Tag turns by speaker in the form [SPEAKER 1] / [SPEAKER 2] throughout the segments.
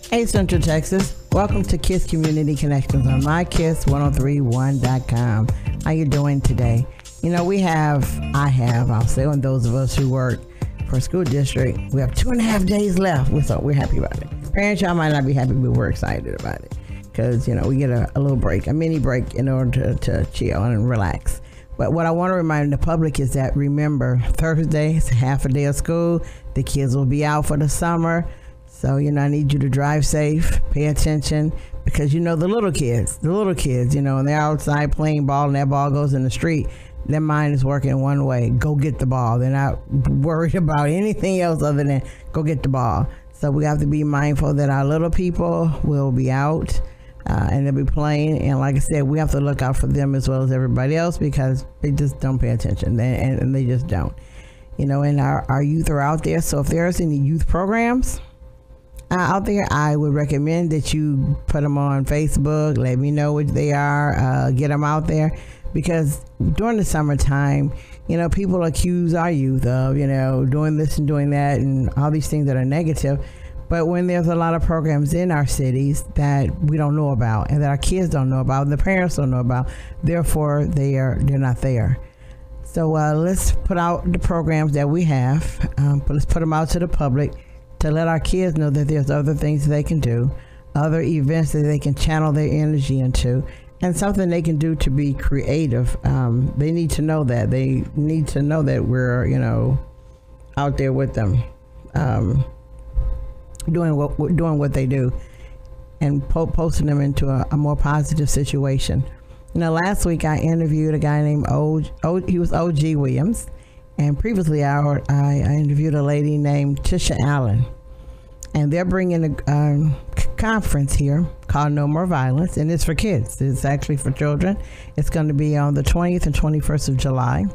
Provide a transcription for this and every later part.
[SPEAKER 1] Hey Central Texas, welcome to KISS Community Connections on mykiss1031.com. How you doing today? You know, I'll say on those of us who work for a school district, we have 2.5 days left. We're happy about it. Parents, y'all might not be happy, but we're excited about it. Because, you know, we get a little break, a mini break in order to chill and relax. But what I want to remind the public is that, remember, Thursday is half a day of school. The kids will be out for the summer. So, you know, I need you to drive safe, pay attention, because, you know, the little kids, you know, and they're outside playing ball and that ball goes in the street, their mind is working one way, go get the ball. They're not worried about anything else other than go get the ball. So we have to be mindful that our little people will be out and they'll be playing. And like I said, we have to look out for them as well as everybody else because they just don't pay attention and they just don't. You know, and our youth are out there. So if there's any youth programs out there, I would recommend that you put them on Facebook. Let me know what they are. Get them out there, because during the summertime, you know, people accuse our youth of, you know, doing this and doing that and all these things that are negative. But when there's a lot of programs in our cities that we don't know about and that our kids don't know about, and the parents don't know about, therefore they're not there. So let's put out the programs that we have. Let's put them out to the public, to let our kids know that there's other things they can do, other events that they can channel their energy into, and something they can do to be creative. They need to know that. They need to know that we're, you know, out there with them, doing what they do, and posting them into a more positive situation. You know, last week I interviewed a guy named he was O.G. Williams. And previously, I interviewed a lady named Tisha Allen. And they're bringing a conference here called No More Violence. And it's for kids. It's actually for children. It's going to be on the 20th and 21st of July.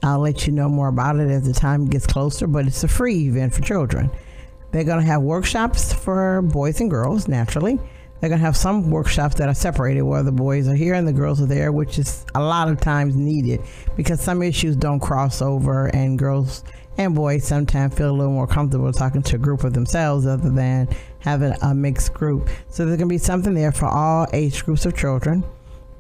[SPEAKER 1] I'll let you know more about it as the time gets closer. But it's a free event for children. They're going to have workshops for boys and girls, naturally. They're going to have some workshops that are separated, where the boys are here and the girls are there, which is a lot of times needed because some issues don't cross over, and girls and boys sometimes feel a little more comfortable talking to a group of themselves other than having a mixed group. So there's going to be something there for all age groups of children.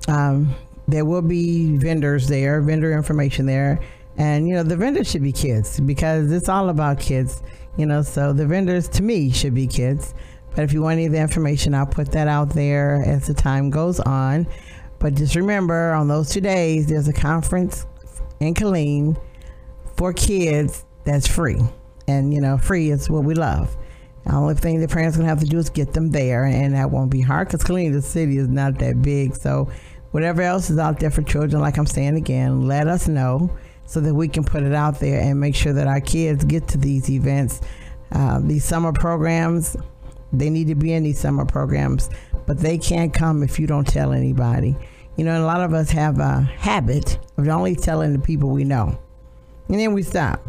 [SPEAKER 1] There will be vendors there, vendor information there. And, you know, the vendors should be kids because it's all about kids, you know, so the vendors to me should be kids. But if you want any of the information, I'll put that out there as the time goes on. But just remember, on those 2 days, there's a conference in Killeen for kids that's free. And, you know, free is what we love. The only thing the parents are going to have to do is get them there, and that won't be hard because Killeen, the city, is not that big. So whatever else is out there for children, like I'm saying again, let us know so that we can put it out there and make sure that our kids get to these events. These summer programs, they need to be in these summer programs, but they can't come if you don't tell anybody. You know, and a lot of us have a habit of only telling the people we know, and then we stop.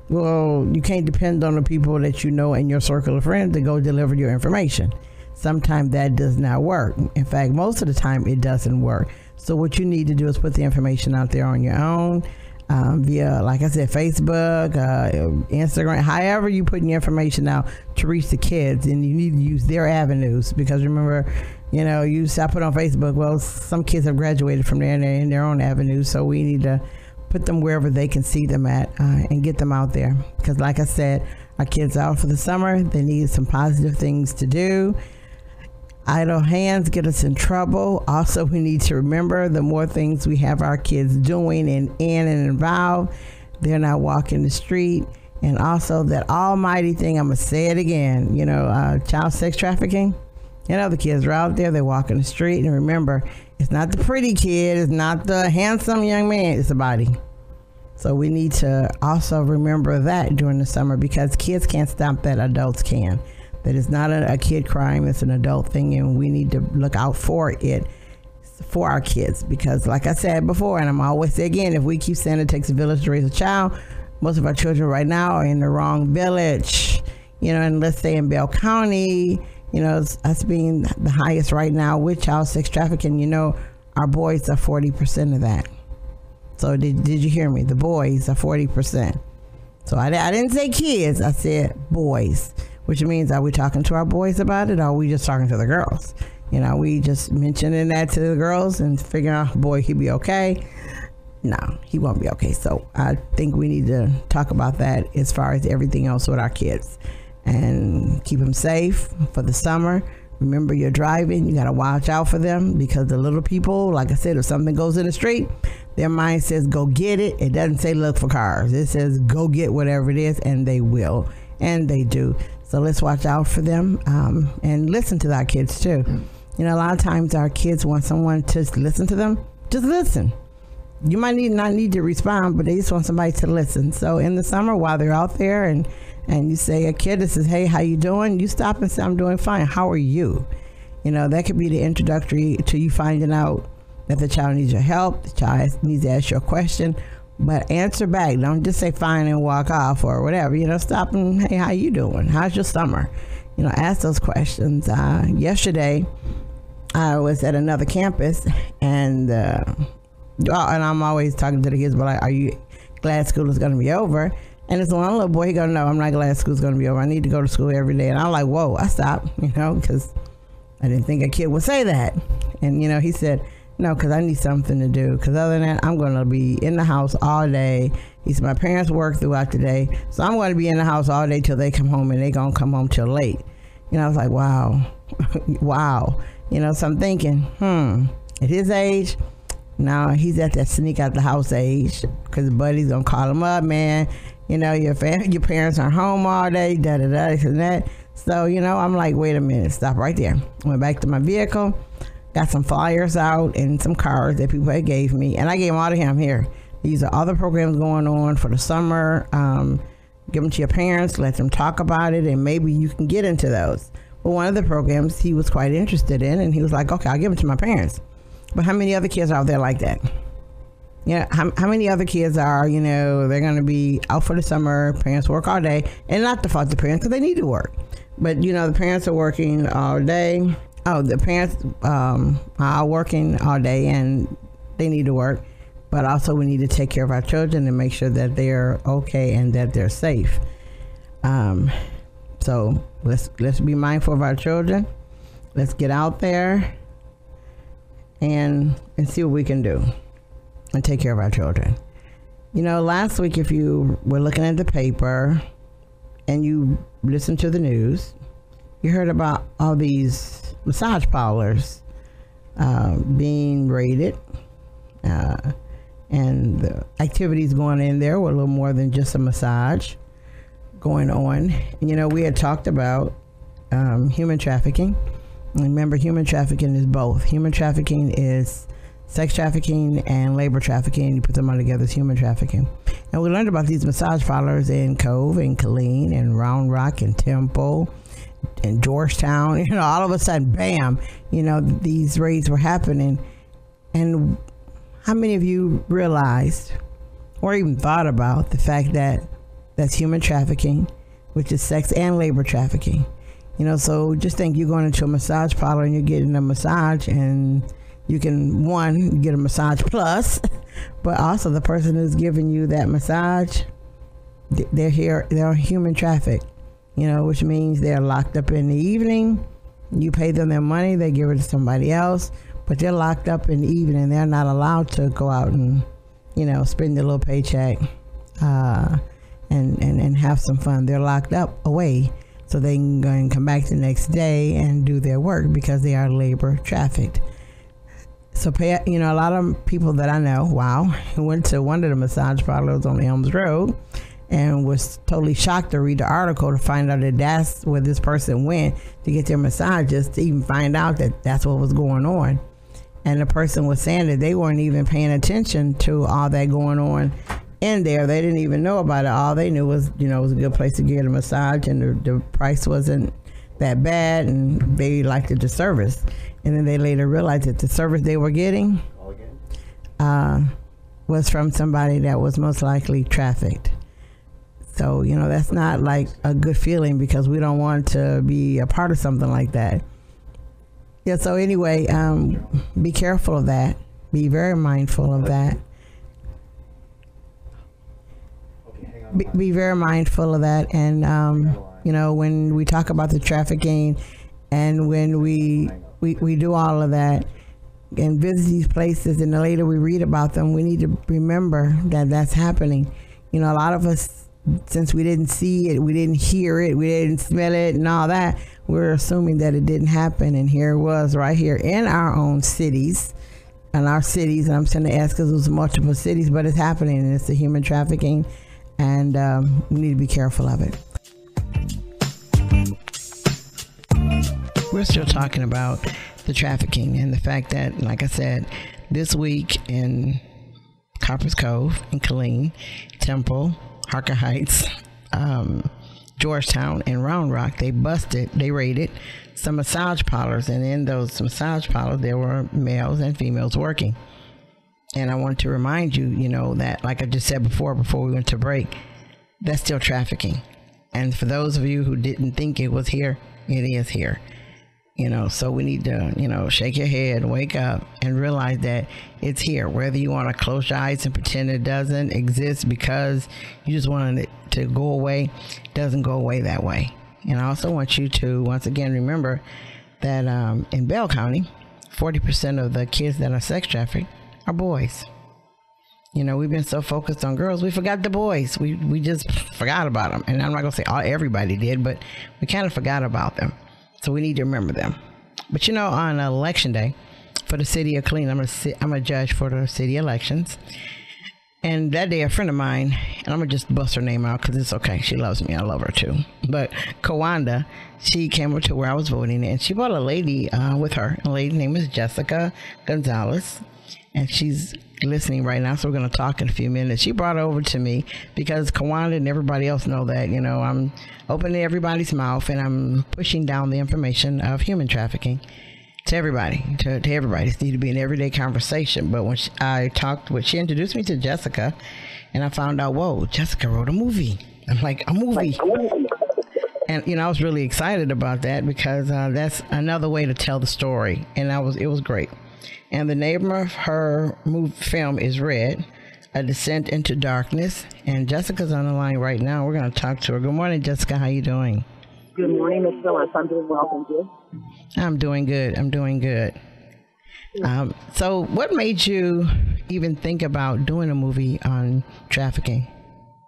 [SPEAKER 1] Well, you can't depend on the people that you know in your circle of friends to go deliver your information. Sometimes that does not work. In fact, most of the time it doesn't work. So what you need to do is put the information out there on your own, via, like I said, Facebook, Instagram, however you put your information out to reach the kids. And you need to use their avenues, because remember, you know, I put on Facebook, well, some kids have graduated from there and they're in their own avenues, so we need to put them wherever they can see them at, and get them out there. Because like I said, our kids are out for the summer. They need some positive things to do. Idle hands get us in trouble. Also, we need to remember, the more things we have our kids doing and involved, they're not walking the street. And also that almighty thing, I'm going to say it again, you know, child sex trafficking. You know, the kids are out there, they're walking the street. And remember, it's not the pretty kid, it's not the handsome young man, it's the body. So we need to also remember that during the summer, because kids can't stop that, adults can. That is not a kid crime, it's an adult thing, and we need to look out for it for our kids. Because like I said before, and I'm always say again, if we keep saying it takes a village to raise a child, most of our children right now are in the wrong village. You know, and let's say in Bell County, you know, us being the highest right now with child sex trafficking, you know, our boys are 40% of that. So did you hear me? The boys are 40%. So I didn't say kids, I said boys, which means, are we talking to our boys about it, or are we just talking to the girls? You know, we just mentioning that to the girls and figuring out, boy, he'll be okay. No, he won't be okay. So I think we need to talk about that as far as everything else with our kids, and keep them safe for the summer. Remember, you're driving, you got to watch out for them, because the little people, like I said, if something goes in the street, their mind says go get it. It doesn't say look for cars. It says go get whatever it is, and they will, and they do. So let's watch out for them, and listen to our kids too. You know, a lot of times our kids want someone to listen to them. Just listen. You might not need to respond, but they just want somebody to listen. So in the summer, while they're out there, and you say a kid that says, hey, how you doing? You stop and say, I'm doing fine. How are you? You know, that could be the introductory to you finding out that the child needs your help. The child needs to ask you a question, but answer back. Don't just say fine and walk off or whatever. You know, stop and, hey, how you doing? How's your summer? You know, ask those questions. Yesterday, I was at another campus, and I'm always talking to the kids, but like, are you glad school is going to be over? And it's one little boy, he goes, no, I'm not glad school's going to be over. I need to go to school every day. And I'm like, whoa, I stopped, you know, because I didn't think a kid would say that. And, you know, he said, no, because I need something to do. Because other than that, I'm going to be in the house all day. He said, my parents work throughout the day, so I'm going to be in the house all day till they come home, and they going to come home till late. You know, I was like, wow, wow. You know, so I'm thinking, at his age, now he's at that sneak out the house age, because buddy's going to call him up, man. You know, your parents are home all day, da-da-da, this and that. So, you know, I'm like, wait a minute, stop right there. Went back to my vehicle, got some flyers out and some cards that people had gave me, and I gave them all to him. Here, these are all the programs going on for the summer. Give them to your parents, let them talk about it, and maybe you can get into those. Well, one of the programs he was quite interested in, and he was like, okay, I'll give them to my parents. But how many other kids are out there like that? You know, how many other kids are, you know, they're going to be out for the summer, parents work all day, and not to fault the parents, because they need to work. But, you know, the parents are working all day. Oh, the parents are working all day, and they need to work. But also we need to take care of our children and make sure that they're okay and that they're safe. So let's be mindful of our children. Let's get out there and see what we can do and take care of our children. You know, last week, if you were looking at the paper and you listened to the news, you heard about all these massage parlors being raided, and the activities going in there were a little more than just a massage going on. And, you know, we had talked about human trafficking. Remember, human trafficking is both. Human trafficking is sex trafficking and labor trafficking. You put them all together as human trafficking. And we learned about these massage parlors in Cove and Killeen and Round Rock and Temple and Georgetown. You know, all of a sudden, bam, you know, these raids were happening. And how many of you realized or even thought about the fact that that's human trafficking, which is sex and labor trafficking? You know, so just think you're going into a massage parlor and you're getting a massage, and you can, one, get a massage plus, but also the person who's giving you that massage, they're human trafficked, you know, which means they're locked up in the evening. You pay them their money, they give it to somebody else, but they're locked up in the evening. They're not allowed to go out and, you know, spend their little paycheck and have some fun. They're locked up away so they can go and come back the next day and do their work, because they are labor trafficked. So, you know, a lot of people that I know, who went to one of the massage parlors on Elms Road and was totally shocked to read the article to find out that that's where this person went to get their massages, to even find out that that's what was going on. And the person was saying that they weren't even paying attention to all that going on in there. They didn't even know about it. All they knew was, you know, it was a good place to get a massage, and the price wasn't that bad, and they liked the service. And then they later realized that the service they were getting was from somebody that was most likely trafficked. So, you know, that's not like a good feeling, because we don't want to be a part of something like that. Yeah, so anyway, be careful of that. Be very mindful of that. be very mindful of that. And, you know, when we talk about the trafficking and when we do all of that and visit these places and the later we read about them, we need to remember that that's happening. You know, a lot of us, since we didn't see it, we didn't hear it, we didn't smell it and all that, we're assuming that it didn't happen. And here it was right here in our own cities. And our cities, and I'm saying the S because it was multiple cities, but it's happening, and it's the human trafficking, and we need to be careful of it. We're still talking about the trafficking and the fact that, like I said, this week in Copper's Cove, in Killeen, Temple, Harker Heights, Georgetown, and Round Rock, they raided some massage parlors, and in those massage parlors there were males and females working. And I want to remind you, you know, that like I just said before we went to break, that's still trafficking. And for those of you who didn't think it was here, it is here. You know, so we need to, you know, shake your head, wake up, and realize that it's here. Whether you want to close your eyes and pretend it doesn't exist because you just want it to go away, it doesn't go away that way. And I also want you to, once again, remember that in Bell County, 40% of the kids that are sex trafficked are boys. You know, we've been so focused on girls, we forgot the boys. We just forgot about them. And I'm not going to say everybody did, but we kind of forgot about them. So we need to remember them. But, you know, on election day for the city of Killeen, I'm a judge for the city elections. And that day, a friend of mine, and I'm going to just bust her name out because it's okay. She loves me. I love her too. But Kawanda, she came over to where I was voting, and she brought a lady with her. A lady named is Jessica Gonzalez. And she's listening right now, so we're going to talk in a few minutes. She brought her over to me because Kawanda and everybody else know that, you know, I'm opening everybody's mouth and I'm pushing down the information of human trafficking to everybody, to everybody. It needs to be an everyday conversation. But when she introduced me to Jessica, and I found out, whoa, Jessica wrote a movie. I'm like, a movie. And, you know, I was really excited about that because that's another way to tell the story. And it was great. And the name of her film is Red, A Descent into Darkness. And Jessica's on the line right now. We're going to talk to her. Good morning, Jessica. How you doing?
[SPEAKER 2] Good morning, Ms. Phyllis. I'm doing well, thank you.
[SPEAKER 1] I'm doing good. So what made you even think about doing a movie on trafficking?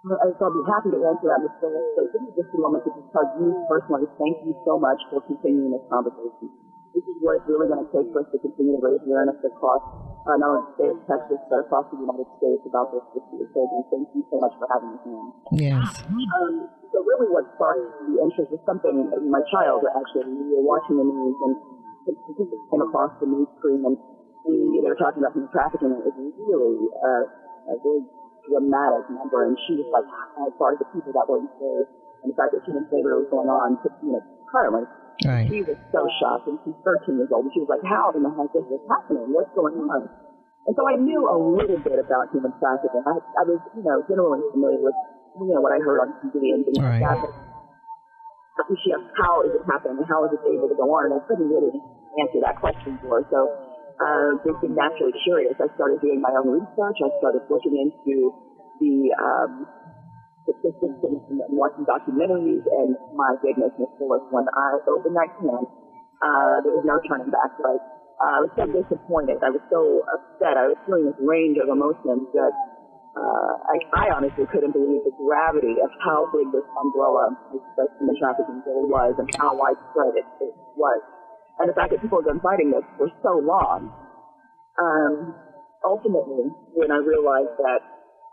[SPEAKER 2] I'll be happy to answer that, Ms. Phyllis. So give me just a moment to just tell you personally, thank you so much for continuing this conversation. This is what it's really going to take for us to continue to raise awareness across not only the state of Texas, but across the United States about this issue. So thank you so much for having me here.
[SPEAKER 1] Yes.
[SPEAKER 2] So really what sparked the interest was something, my child actually, we were watching the news and statistics came across the news screen and they were talking about human trafficking and it was really a very dramatic number, and she was like, as far as the people that were enslaved and the fact that human slavery was going on, currently.
[SPEAKER 1] Right.
[SPEAKER 2] She was so shocked, and she's 13 years old, and she was like, how in the heck is this happening? What's going on? And so I knew a little bit about human trafficking. I was, generally familiar with, what I heard on TV and things like that. But she asked, how is it happening? How is it able to go on? And I couldn't really answer that question for her. So just being naturally curious, I started doing my own research. I started looking into the statistics and watching documentaries, and my goodness, Ms. Phyllis, when I opened that can, there was no turning back. Like, I was so disappointed. I was so upset. I was feeling this range of emotions that I honestly couldn't believe the gravity of how big this umbrella of human trafficking really was and how widespread it was. And the fact that people have been fighting this for so long. Ultimately, when I realized that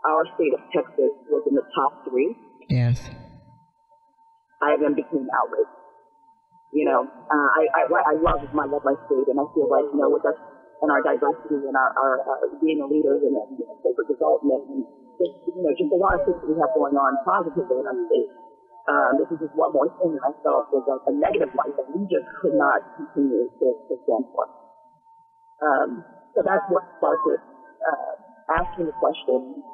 [SPEAKER 2] our state of Texas was in the top 3.
[SPEAKER 1] Yes.
[SPEAKER 2] I then became outraged. I love my state, and I feel like, with us and our diversity and our being a leader and corporate development and just a lot of things that we have going on positively in our state. This is just one more thing that I felt was a negative one that we just could not continue to stand for. So that's what sparked asking the question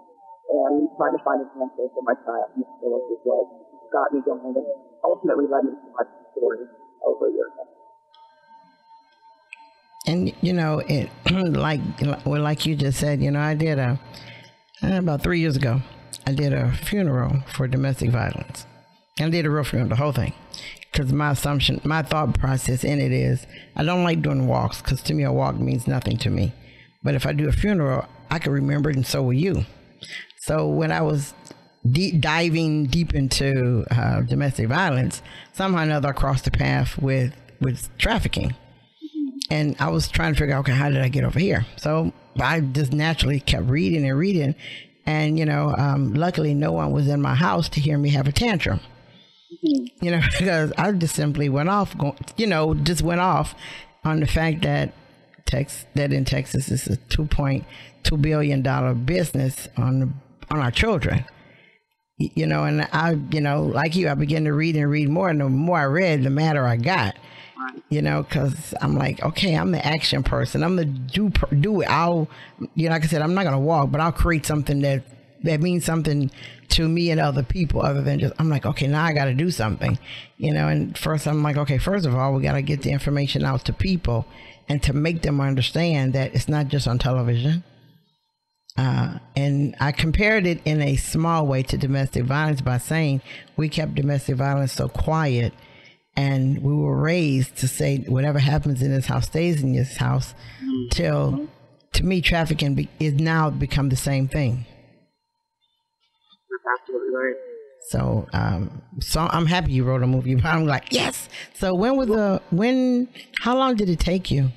[SPEAKER 2] and trying to find an answer for my child, Ms. Phyllis, as well. Got me going and ultimately led me to my story over a year ago.
[SPEAKER 1] And, like you just said, I did about 3 years ago, I did a funeral for domestic violence. And I did a real funeral, the whole thing. Because my thought process in it is, I don't like doing walks, because to me a walk means nothing to me. But if I do a funeral, I can remember it, and so will you. So when I was diving deep into domestic violence, somehow or another I crossed the path with trafficking. And I was trying to figure out, okay, how did I get over here? So I just naturally kept reading and reading. And, luckily no one was in my house to hear me have a tantrum. Because I just simply went off, on the fact that in Texas is a $2.2 billion business on our children. And I, like you, I began to read and read more, and the more I read, the madder I got. Because I'm like, okay, I'm the action person. I'm the do it. I'll, like I said, I'm not gonna walk, but I'll create something that means something to me and other people, other than just, I'm like, okay, now I got to do something, and first I'm like, okay, first of all, we got to get the information out to people and to make them understand that it's not just on television. And I compared it in a small way to domestic violence by saying we kept domestic violence so quiet, and we were raised to say whatever happens in this house stays in this house, till, to me, trafficking is now become the same thing.
[SPEAKER 2] Absolutely right.
[SPEAKER 1] So I'm happy you wrote a movie. I'm like, yes. So how long did it take you?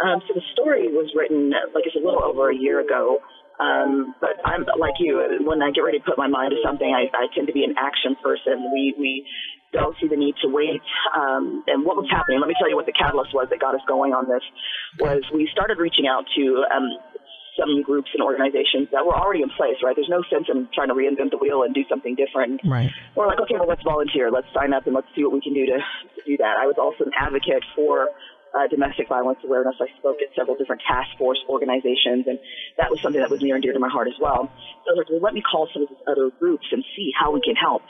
[SPEAKER 2] So the story was written, like it's a little over a year ago. But I'm like you. When I get ready to put my mind to something, I tend to be an action person. We don't see the need to wait. And what was happening? Let me tell you what the catalyst was that got us going on this. Was we started reaching out to some groups and organizations that were already in place, right? There's no sense in trying to reinvent the wheel and do something different.
[SPEAKER 1] Right. We're
[SPEAKER 2] like, okay, well, let's volunteer. Let's sign up and let's see what we can do to do that. I was also an advocate for domestic violence awareness. I spoke at several different task force organizations, and that was something that was near and dear to my heart as well. So I was like, well, let me call some of these other groups and see how we can help.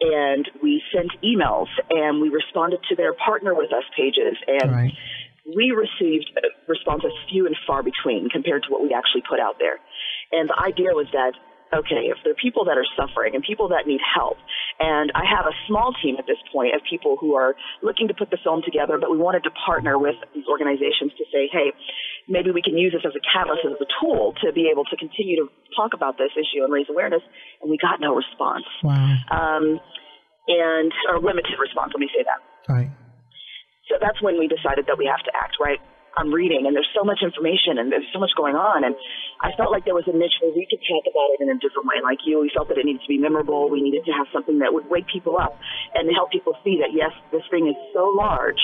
[SPEAKER 2] And we sent emails, and we responded to their Partner With Us pages, and we received responses few and far between compared to what we actually put out there. And the idea was that, okay, if there are people that are suffering and people that need help, and I have a small team at this point of people who are looking to put the film together, but we wanted to partner with these organizations to say, hey, maybe we can use this as a catalyst, as a tool to be able to continue to talk about this issue and raise awareness. And we got no response.
[SPEAKER 1] Wow.
[SPEAKER 2] Or limited response, let me say that.
[SPEAKER 1] Right.
[SPEAKER 2] So that's when we decided that we have to act, right? I'm reading, and there's so much information, and there's so much going on, and I felt like there was a niche where we could talk about it in a different way. Like you, we felt that it needed to be memorable. We needed to have something that would wake people up and help people see that, yes, this thing is so large,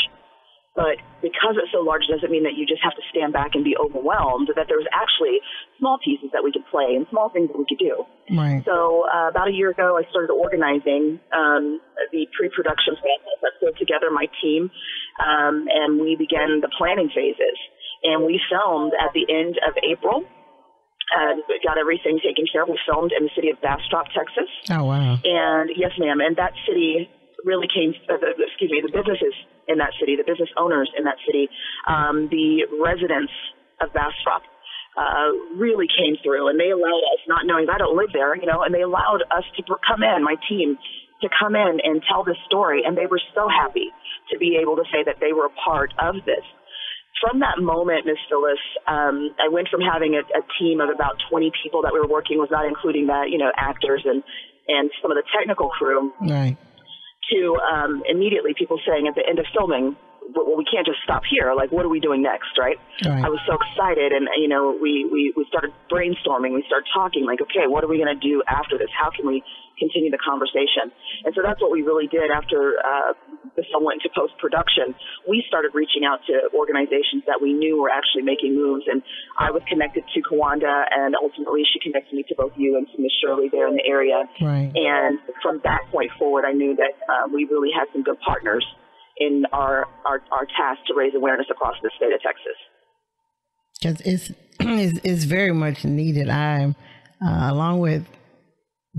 [SPEAKER 2] but because it's so large doesn't mean that you just have to stand back and be overwhelmed, that there's actually small pieces that we could play and small things that we could do.
[SPEAKER 1] Right.
[SPEAKER 2] So about a year ago, I started organizing the pre-production process. I put together my team, and we began the planning phases. And we filmed at the end of April. We got everything taken care of. We filmed in the city of Bastrop, Texas.
[SPEAKER 1] Oh, wow.
[SPEAKER 2] And yes, ma'am. And that city really came, the businesses in that city, the business owners in that city, the residents of Bastrop really came through, and they allowed us, not knowing I don't live there, and they allowed us to come in, my team, to come in and tell this story, and they were so happy to be able to say that they were a part of this. From that moment, Ms. Phyllis, I went from having a team of about 20 people that we were working with, not including that, actors and some of the technical crew,
[SPEAKER 1] right,
[SPEAKER 2] to immediately people saying at the end of filming, well, we can't just stop here. Like, what are we doing next, right? I was so excited, and, we started brainstorming. We started talking, like, okay, what are we going to do after this? How can we continue the conversation? And so that's what we really did after the film went into post-production. We started reaching out to organizations that we knew were actually making moves, and I was connected to Kawanda, and ultimately she connected me to both you and to Ms. Shirley there in the area.
[SPEAKER 1] Right.
[SPEAKER 2] And from that point forward, I knew that we really had some good partners in our task to raise awareness across the state of Texas.
[SPEAKER 1] Because it's very much needed. I'm, along with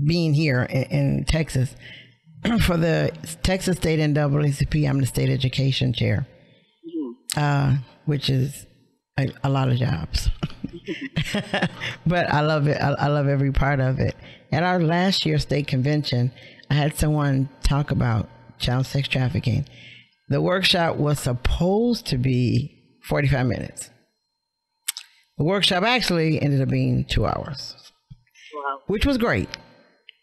[SPEAKER 1] being here in Texas, for the Texas State NAACP, I'm the state education chair, which is a lot of jobs. But I love it. I love every part of it. At our last year's state convention, I had someone talk about child sex trafficking. The workshop was supposed to be 45 minutes. The workshop actually ended up being 2 hours.
[SPEAKER 2] Wow.
[SPEAKER 1] Which was great,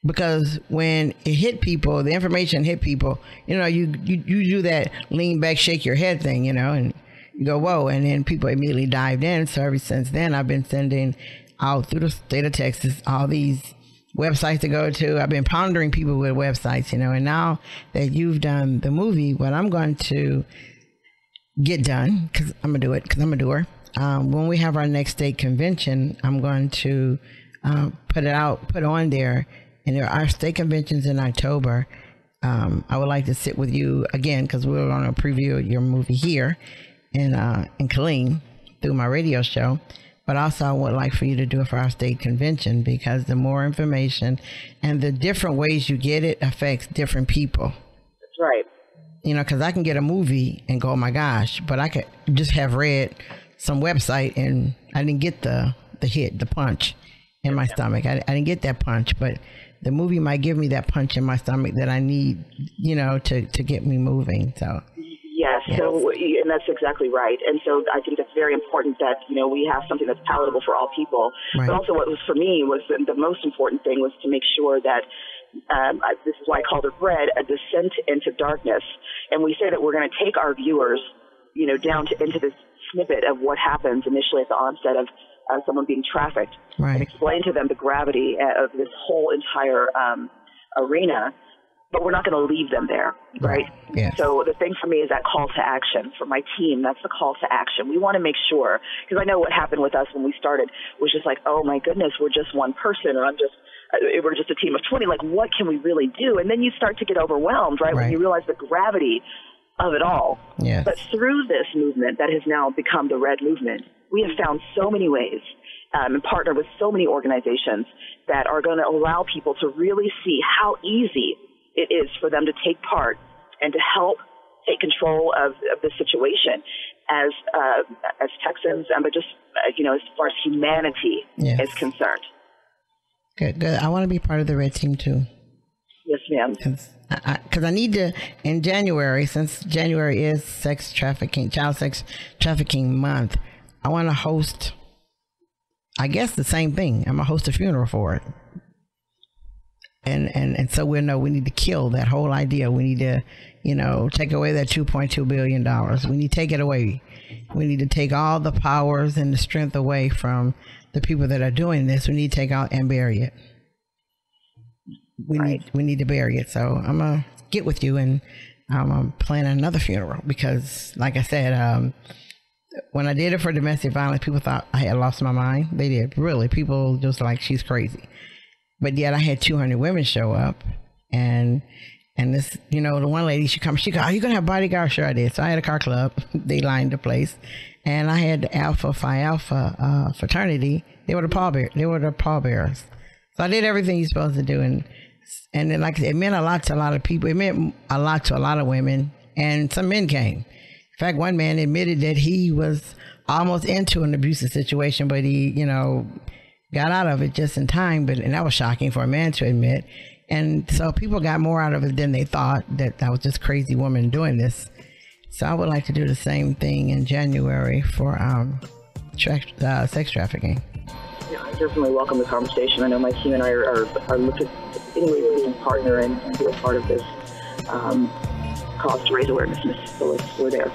[SPEAKER 1] because when it hit people, the information hit people, you know, you do that lean back, shake your head thing, you know, and you go, whoa, and then people immediately dived in. So ever since then, I've been sending out through the state of Texas all these websites to go to. I've been pondering people with websites, you know, and now that you've done the movie, what I'm going to get done, because I'm going to do it, because I'm a doer. When we have our next state convention, I'm going to put on there, and there are state conventions in October. I would like to sit with you again, because we're going to preview your movie here in Killeen through my radio show. But also I would like for you to do it for our state convention, because the more information and the different ways you get it affects different people.
[SPEAKER 2] That's right.
[SPEAKER 1] You know, because I can get a movie and go, oh my gosh, but I could just have read some website and I didn't get the hit, the punch in my stomach. I didn't get that punch, but the movie might give me that punch in my stomach that I need, you know, to get me moving. So.
[SPEAKER 2] Yes. So, and that's exactly right. And so I think that's very important that, you know, we have something that's palatable for all people. Right. But also what was for me was the most important thing was to make sure that, this is why I called it Red, a descent into darkness. And we say that we're going to take our viewers, you know, into this snippet of what happens initially at the onset of someone being trafficked, right, and explain to them the gravity of this whole entire arena. But we're not going to leave them there, right?
[SPEAKER 1] Yes.
[SPEAKER 2] So the thing for me is that call to action. For my team, that's the call to action. We want to make sure, because I know what happened with us when we started was just like, oh my goodness, we're just one person, or we're just a team of 20. Like, what can we really do? And then you start to get overwhelmed, right? When you realize the gravity of it all.
[SPEAKER 1] Yes.
[SPEAKER 2] But through this movement that has now become the Red Movement, we have found so many ways and partnered with so many organizations that are going to allow people to really see how easy it is for them to take part and to help take control of the situation as Texans, but just, you know, as far as humanity is concerned.
[SPEAKER 1] Good. I want to be part of the Red Team too.
[SPEAKER 2] Yes, ma'am.
[SPEAKER 1] Because I need to, in January, since January is Child Sex Trafficking Month, I want to host, I guess, the same thing. I'm going to host a funeral for it. And so we know we need to kill that whole idea. We need to, you know, take away that $2.2 billion. We need to take it away. We need to take all the powers and the strength away from the people that are doing this. We need to take out and bury it. We need to bury it. So I'm going to get with you, and I'm planning another funeral, because like I said, when I did it for domestic violence, people thought I had lost my mind. They did. Really. People just like, she's crazy. But yet I had 200 women show up, and this, you know, the one lady, she go, are you going to have bodyguards? Sure I did. So I had a car club. They lined the place. And I had the Alpha Phi Alpha fraternity. They were the pallbearers. So I did everything you're supposed to do. And then, like I said, it meant a lot to a lot of people. It meant a lot to a lot of women. And some men came. In fact, one man admitted that he was almost into an abusive situation, but he, you know, got out of it just in time. And that was shocking for a man to admit. And so people got more out of it than they thought, that was just crazy woman doing this. So I would like to do the same thing in January for sex trafficking.
[SPEAKER 2] Yeah, I definitely welcome the conversation. I know my team and I are looking at any way we can partner and be a part of this cause to raise awareness. Miss Phyllis, we're there.